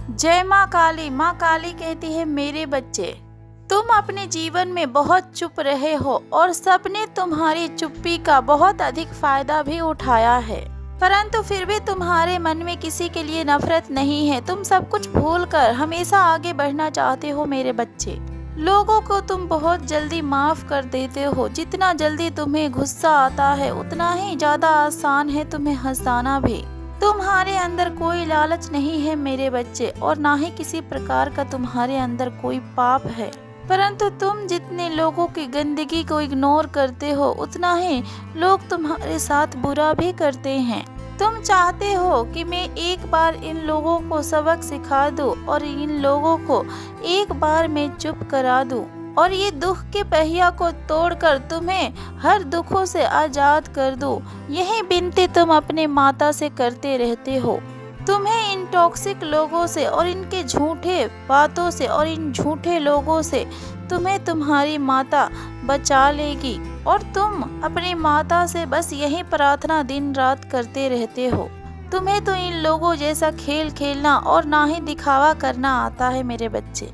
जय माँ काली कहती है, मेरे बच्चे तुम अपने जीवन में बहुत चुप रहे हो और सबने तुम्हारी चुप्पी का बहुत अधिक फायदा भी उठाया है, परंतु फिर भी तुम्हारे मन में किसी के लिए नफरत नहीं है। तुम सब कुछ भूलकर हमेशा आगे बढ़ना चाहते हो मेरे बच्चे। लोगों को तुम बहुत जल्दी माफ कर देते हो। जितना जल्दी तुम्हें गुस्सा आता है उतना ही ज्यादा आसान है तुम्हें हंसाना भी। तुम्हारे अंदर कोई लालच नहीं है मेरे बच्चे, और ना ही किसी प्रकार का तुम्हारे अंदर कोई पाप है, परंतु तुम जितने लोगों की गंदगी को इग्नोर करते हो उतना ही लोग तुम्हारे साथ बुरा भी करते हैं। तुम चाहते हो कि मैं एक बार इन लोगों को सबक सिखा दूं और इन लोगों को एक बार मैं चुप करा दूं और ये दुख के पहिया को तोड़कर तुम्हें हर दुखों से आजाद कर दूं। यही विनती तुम अपने माता से करते रहते हो। तुम्हें इन टॉक्सिक लोगों से और इनके झूठे बातों से और इन झूठे लोगों से तुम्हें तुम्हारी माता बचा लेगी, और तुम अपनी माता से बस यही प्रार्थना दिन रात करते रहते हो। तुम्हें तो इन लोगों जैसा खेल खेलना और ना ही दिखावा करना आता है मेरे बच्चे।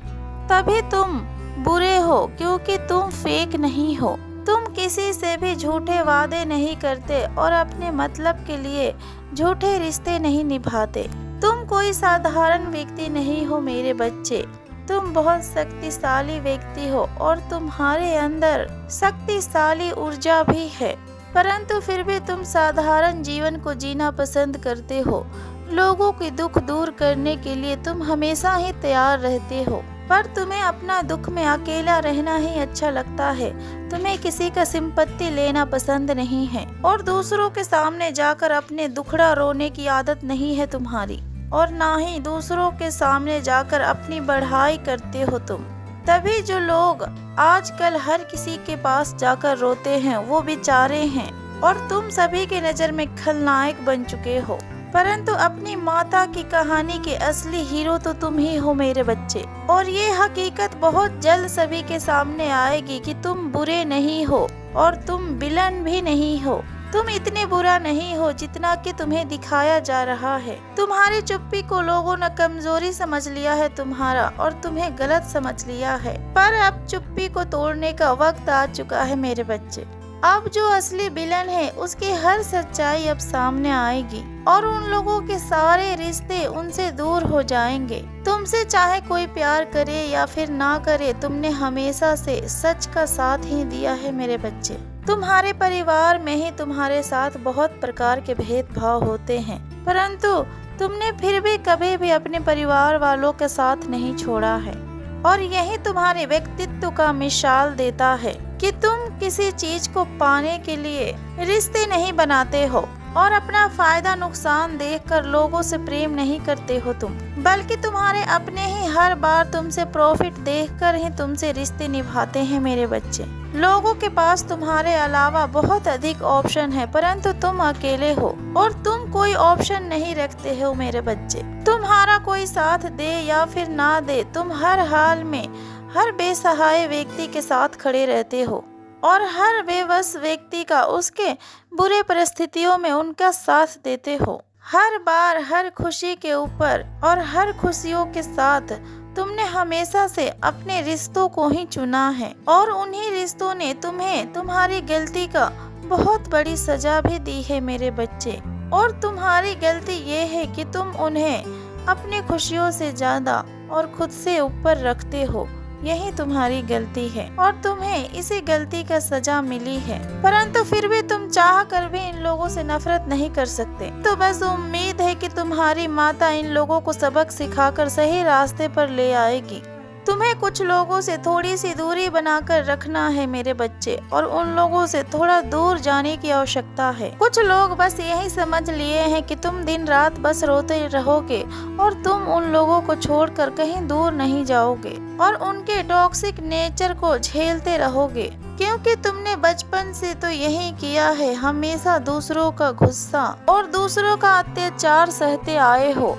तभी तुम बुरे हो, क्योंकि तुम फेक नहीं हो। तुम किसी से भी झूठे वादे नहीं करते और अपने मतलब के लिए झूठे रिश्ते नहीं निभाते। तुम कोई साधारण व्यक्ति नहीं हो मेरे बच्चे, तुम बहुत शक्तिशाली व्यक्ति हो और तुम्हारे अंदर शक्तिशाली ऊर्जा भी है, परंतु फिर भी तुम साधारण जीवन को जीना पसंद करते हो। लोगों के दुख दूर करने के लिए तुम हमेशा ही तैयार रहते हो, पर तुम्हें अपना दुख में अकेला रहना ही अच्छा लगता है। तुम्हें किसी का सिंपत्ति लेना पसंद नहीं है और दूसरों के सामने जाकर अपने दुखड़ा रोने की आदत नहीं है तुम्हारी, और ना ही दूसरों के सामने जाकर अपनी बढ़ाई करते हो तुम। तभी जो लोग आजकल हर किसी के पास जाकर रोते हैं वो बेचारे हैं, और तुम सभी के नज़र में खलनायक बन चुके हो, परंतु अपनी माता की कहानी के असली हीरो तो तुम ही हो मेरे बच्चे। और ये हकीकत बहुत जल्द सभी के सामने आएगी कि तुम बुरे नहीं हो और तुम विलन भी नहीं हो। तुम इतने बुरा नहीं हो जितना कि तुम्हें दिखाया जा रहा है। तुम्हारी चुप्पी को लोगों ने कमजोरी समझ लिया है तुम्हारा, और तुम्हें गलत समझ लिया है, पर अब चुप्पी को तोड़ने का वक्त आ चुका है मेरे बच्चे। अब जो असली विलन है उसकी हर सच्चाई अब सामने आएगी और उन लोगों के सारे रिश्ते उनसे दूर हो जाएंगे। तुमसे चाहे कोई प्यार करे या फिर ना करे, तुमने हमेशा से सच का साथ ही दिया है मेरे बच्चे। तुम्हारे परिवार में ही तुम्हारे साथ बहुत प्रकार के भेदभाव होते हैं, परंतु तुमने फिर भी कभी भी अपने परिवार वालों के साथ नहीं छोड़ा है, और यही तुम्हारे व्यक्तित्व का मिसाल देता है कि तुम किसी चीज को पाने के लिए रिश्ते नहीं बनाते हो और अपना फायदा नुकसान देखकर लोगों से प्रेम नहीं करते हो तुम, बल्कि तुम्हारे अपने ही हर बार तुमसे प्रॉफिट देखकर ही तुमसे रिश्ते निभाते हैं मेरे बच्चे। लोगों के पास तुम्हारे अलावा बहुत अधिक ऑप्शन है, परंतु तुम अकेले हो और तुम कोई ऑप्शन नहीं रखते हो मेरे बच्चे। तुम्हारा कोई साथ दे या फिर ना दे, तुम हर हाल में हर बेसहाय व्यक्ति के साथ खड़े रहते हो और हर बेबस व्यक्ति का उसके बुरे परिस्थितियों में उनका साथ देते हो। हर बार हर खुशी के ऊपर और हर खुशियों के साथ तुमने हमेशा से अपने रिश्तों को ही चुना है, और उन्हीं रिश्तों ने तुम्हें तुम्हारी गलती का बहुत बड़ी सजा भी दी है मेरे बच्चे। और तुम्हारी गलती ये है कि तुम उन्हें अपनी खुशियों से ज्यादा और खुद से ऊपर रखते हो। यही तुम्हारी गलती है और तुम्हें इसी गलती का सजा मिली है, परंतु फिर भी तुम चाह कर भी इन लोगों से नफरत नहीं कर सकते। तो बस उम्मीद है कि तुम्हारी माता इन लोगों को सबक सिखाकर सही रास्ते पर ले आएगी। तुम्हें कुछ लोगों से थोड़ी सी दूरी बनाकर रखना है मेरे बच्चे, और उन लोगों से थोड़ा दूर जाने की आवश्यकता है। कुछ लोग बस यही समझ लिए हैं कि तुम दिन रात बस रोते रहोगे और तुम उन लोगों को छोड़कर कहीं दूर नहीं जाओगे और उनके टॉक्सिक नेचर को झेलते रहोगे, क्योंकि तुमने बचपन से तो यही किया है, हमेशा दूसरों का गुस्सा और दूसरों का अत्याचार सहते आए हो।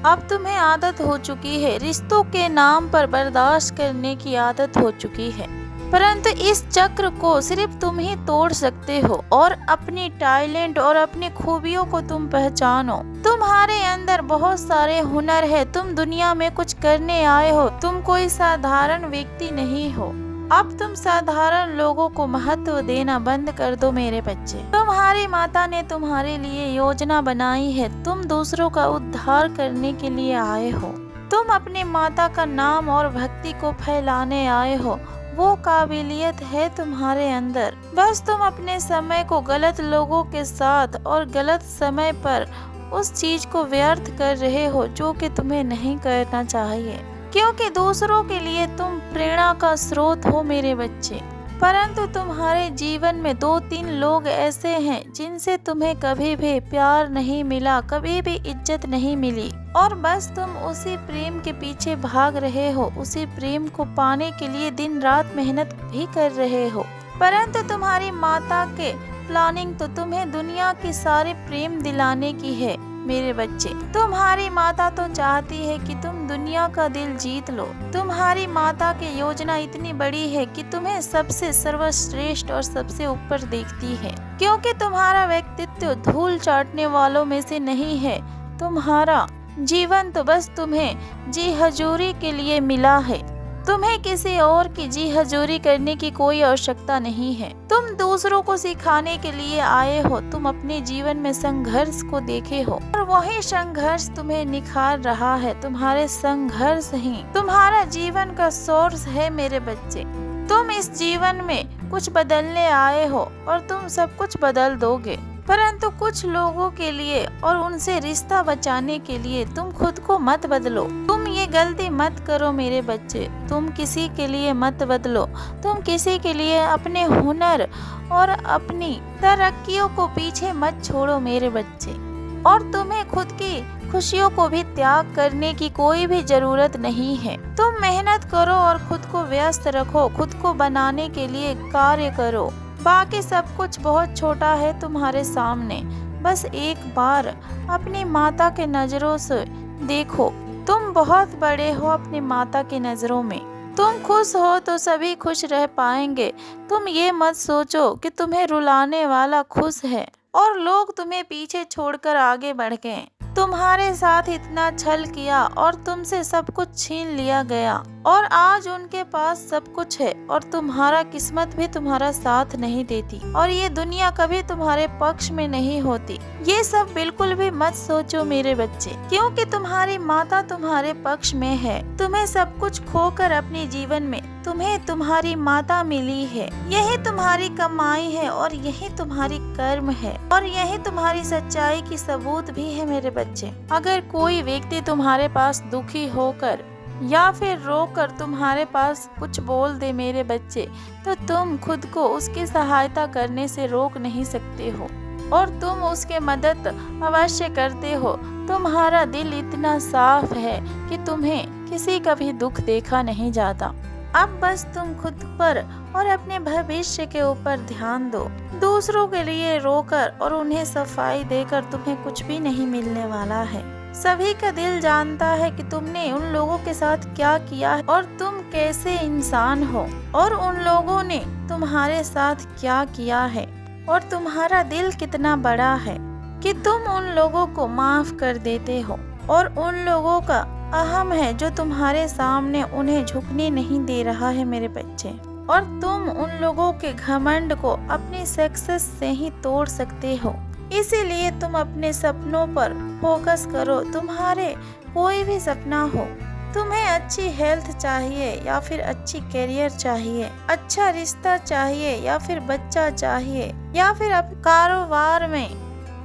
अब तुम्हें आदत हो चुकी है, रिश्तों के नाम पर बर्दाश्त करने की आदत हो चुकी है। परंतु इस चक्र को सिर्फ तुम ही तोड़ सकते हो और अपनी टैलेंट और अपनी खूबियों को तुम पहचानो। तुम्हारे अंदर बहुत सारे हुनर है, तुम दुनिया में कुछ करने आए हो, तुम कोई साधारण व्यक्ति नहीं हो। अब तुम साधारण लोगों को महत्व देना बंद कर दो मेरे बच्चे। तुम्हारी माता ने तुम्हारे लिए योजना बनाई है, तुम दूसरों का उद्धार करने के लिए आए हो। तुम अपनी माता का नाम और भक्ति को फैलाने आए हो, वो काबिलियत है तुम्हारे अंदर। बस तुम अपने समय को गलत लोगों के साथ और गलत समय पर उस चीज को व्यर्थ कर रहे हो जो कि तुम्हें नहीं करना चाहिए, क्योंकि दूसरों के लिए तुम प्रेरणा का स्रोत हो मेरे बच्चे। परंतु तुम्हारे जीवन में 2-3 लोग ऐसे हैं जिनसे तुम्हें कभी भी प्यार नहीं मिला, कभी भी इज्जत नहीं मिली, और बस तुम उसी प्रेम के पीछे भाग रहे हो, उसी प्रेम को पाने के लिए दिन रात मेहनत भी कर रहे हो। परंतु तुम्हारी माता के प्लानिंग तो तुम्हें दुनिया की सारे प्रेम दिलाने की है मेरे बच्चे। तुम्हारी माता तो चाहती है कि तुम दुनिया का दिल जीत लो। तुम्हारी माता की योजना इतनी बड़ी है कि तुम्हें सबसे सर्वश्रेष्ठ और सबसे ऊपर देखती है, क्योंकि तुम्हारा व्यक्तित्व धूल चाटने वालों में से नहीं है। तुम्हारा जीवन तो बस तुम्हें जी हजूरी के लिए मिला है, तुम्हें किसी और की जी हजूरी करने की कोई आवश्यकता नहीं है। तुम दूसरों को सिखाने के लिए आए हो, तुम अपने जीवन में संघर्ष को देखे हो और वही संघर्ष तुम्हें निखार रहा है। तुम्हारे संघर्ष ही तुम्हारा जीवन का सोर्स है मेरे बच्चे। तुम इस जीवन में कुछ बदलने आए हो और तुम सब कुछ बदल दोगे, परंतु कुछ लोगों के लिए और उनसे रिश्ता बचाने के लिए तुम खुद को मत बदलो। तुम ये गलती मत करो मेरे बच्चे, तुम किसी के लिए मत बदलो। तुम किसी के लिए अपने हुनर और अपनी तरक्कियों को पीछे मत छोड़ो मेरे बच्चे। और तुम्हें खुद की खुशियों को भी त्याग करने की कोई भी जरूरत नहीं है। तुम मेहनत करो और खुद को व्यस्त रखो, खुद को बनाने के लिए कार्य करो। बाकी सब कुछ बहुत छोटा है तुम्हारे सामने। बस एक बार अपनी माता के नजरों से देखो, तुम बहुत बड़े हो अपनी माता की नजरों में। तुम खुश हो तो सभी खुश रह पाएंगे। तुम ये मत सोचो कि तुम्हें रुलाने वाला खुश है और लोग तुम्हें पीछे छोड़कर आगे बढ़ गए। तुम्हारे साथ इतना छल किया और तुमसे सब कुछ छीन लिया गया, और आज उनके पास सब कुछ है और तुम्हारा किस्मत भी तुम्हारा साथ नहीं देती और ये दुनिया कभी तुम्हारे पक्ष में नहीं होती। ये सब बिल्कुल भी मत सोचो मेरे बच्चे, क्योंकि तुम्हारी माता तुम्हारे पक्ष में है। तुम्हें सब कुछ खोकर अपने जीवन में तुम्हें तुम्हारी माता मिली है। यही तुम्हारी कमाई है और यही तुम्हारी कर्म है और यही तुम्हारी सच्चाई की सबूत भी है मेरे बच्चे। अगर कोई व्यक्ति तुम्हारे पास दुखी होकर या फिर रोकर तुम्हारे पास कुछ बोल दे मेरे बच्चे, तो तुम खुद को उसकी सहायता करने से रोक नहीं सकते हो और तुम उसके मदद अवश्य करते हो। तुम्हारा दिल इतना साफ है कि तुम्हें किसी का भी दुख देखा नहीं जाता। अब बस तुम खुद पर और अपने भविष्य के ऊपर ध्यान दो। दूसरों के लिए रोकर और उन्हें सफाई देकर तुम्हें कुछ भी नहीं मिलने वाला है। सभी का दिल जानता है कि तुमने उन लोगों के साथ क्या किया है और तुम कैसे इंसान हो, और उन लोगों ने तुम्हारे साथ क्या किया है, और तुम्हारा दिल कितना बड़ा है कि तुम उन लोगों को माफ कर देते हो, और उन लोगों का अहम है जो तुम्हारे सामने उन्हें झुकने नहीं दे रहा है मेरे बच्चे। और तुम उन लोगों के घमंड को अपनी सक्सेस से ही तोड़ सकते हो। इसीलिए तुम अपने सपनों पर फोकस करो। तुम्हारे कोई भी सपना हो, तुम्हें अच्छी हेल्थ चाहिए या फिर अच्छी करियर चाहिए, अच्छा रिश्ता चाहिए या फिर बच्चा चाहिए, या फिर अब कारोबार में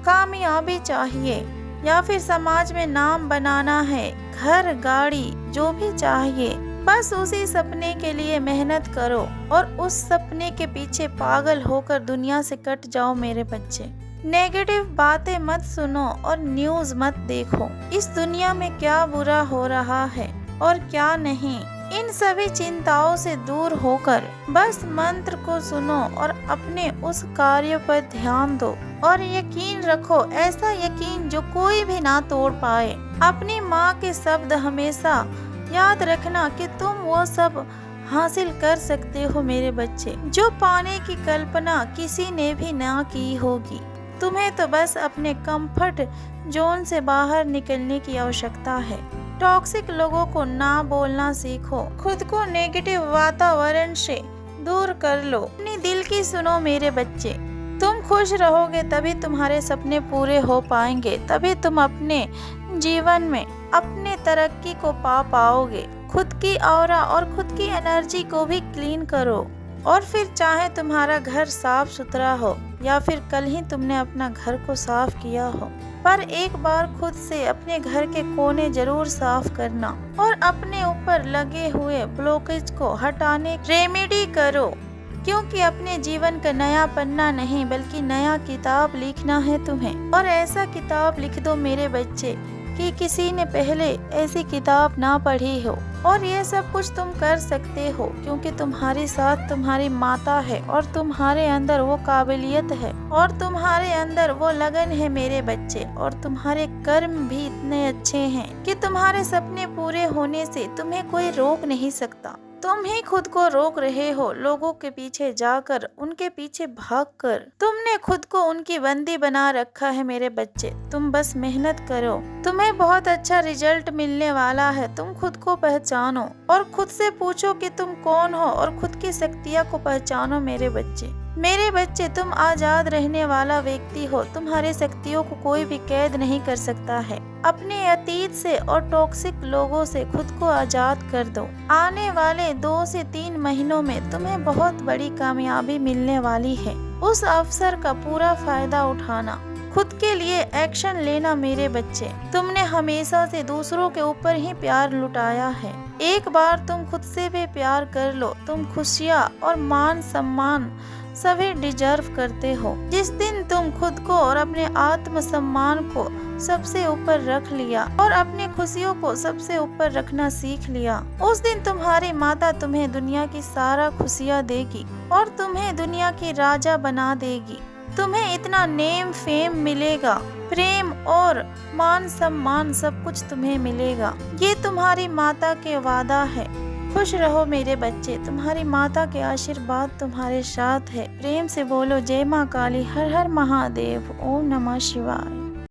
कामयाबी चाहिए, या फिर समाज में नाम बनाना है, घर गाड़ी जो भी चाहिए, बस उसी सपने के लिए मेहनत करो और उस सपने के पीछे पागल होकर दुनिया से कट जाओ मेरे बच्चे। नेगेटिव बातें मत सुनो और न्यूज मत देखो। इस दुनिया में क्या बुरा हो रहा है और क्या नहीं, इन सभी चिंताओं से दूर होकर बस मंत्र को सुनो और अपने उस कार्य पर ध्यान दो और यकीन रखो, ऐसा यकीन जो कोई भी ना तोड़ पाए। अपनी माँ के शब्द हमेशा याद रखना कि तुम वो सब हासिल कर सकते हो मेरे बच्चे, जो पाने की कल्पना किसी ने भी ना की होगी। तुम्हें तो बस अपने कंफर्ट जोन से बाहर निकलने की आवश्यकता है। टॉक्सिक लोगों को ना बोलना सीखो, खुद को नेगेटिव वातावरण से दूर कर लो, अपनी दिल की सुनो मेरे बच्चे। तुम खुश रहोगे तभी तुम्हारे सपने पूरे हो पाएंगे, तभी तुम अपने जीवन में अपने तरक्की को पा पाओगे। खुद की ऑरा और खुद की एनर्जी को भी क्लीन करो, और फिर चाहे तुम्हारा घर साफ सुथरा हो या फिर कल ही तुमने अपना घर को साफ किया हो, पर एक बार खुद से अपने घर के कोने जरूर साफ करना और अपने ऊपर लगे हुए ब्लॉकेज को हटाने रेमेडी करो, क्योंकि अपने जीवन का नया पन्ना नहीं बल्कि नया किताब लिखना है तुम्हें। और ऐसा किताब लिख दो मेरे बच्चे कि किसी ने पहले ऐसी किताब ना पढ़ी हो। और ये सब कुछ तुम कर सकते हो क्योंकि तुम्हारे साथ तुम्हारी माता है और तुम्हारे अंदर वो काबिलियत है और तुम्हारे अंदर वो लगन है मेरे बच्चे। और तुम्हारे कर्म भी इतने अच्छे हैं कि तुम्हारे सपने पूरे होने से तुम्हें कोई रोक नहीं सकता। तुम ही खुद को रोक रहे हो, लोगों के पीछे जाकर, उनके पीछे भागकर तुमने खुद को उनकी बंदी बना रखा है मेरे बच्चे। तुम बस मेहनत करो, तुम्हें बहुत अच्छा रिजल्ट मिलने वाला है। तुम खुद को पहचानो और खुद से पूछो कि तुम कौन हो और खुद की शक्तियाँ को पहचानो मेरे बच्चे। मेरे बच्चे, तुम आजाद रहने वाला व्यक्ति हो, तुम्हारी शक्तियों को कोई भी कैद नहीं कर सकता है। अपने अतीत से और टॉक्सिक लोगों से खुद को आजाद कर दो। आने वाले 2 से 3 महीनों में तुम्हें बहुत बड़ी कामयाबी मिलने वाली है। उस अवसर का पूरा फायदा उठाना, खुद के लिए एक्शन लेना मेरे बच्चे। तुमने हमेशा से दूसरों के ऊपर ही प्यार लुटाया है, एक बार तुम खुद से भी प्यार कर लो। तुम खुशियाँ और मान सम्मान सभी डिजर्व करते हो। जिस दिन तुम खुद को और अपने आत्म सम्मान को सबसे ऊपर रख लिया और अपनी खुशियों को सबसे ऊपर रखना सीख लिया, उस दिन तुम्हारी माता तुम्हें दुनिया की सारा खुशियाँ देगी और तुम्हें दुनिया की राजा बना देगी। तुम्हें इतना नेम फेम मिलेगा, प्रेम और मान सम्मान सब कुछ तुम्हें मिलेगा। ये तुम्हारी माता के वादा है। खुश रहो मेरे बच्चे, तुम्हारी माता के आशीर्वाद तुम्हारे साथ है। प्रेम से बोलो जय माँ काली, हर हर महादेव, ओम नमः शिवाय।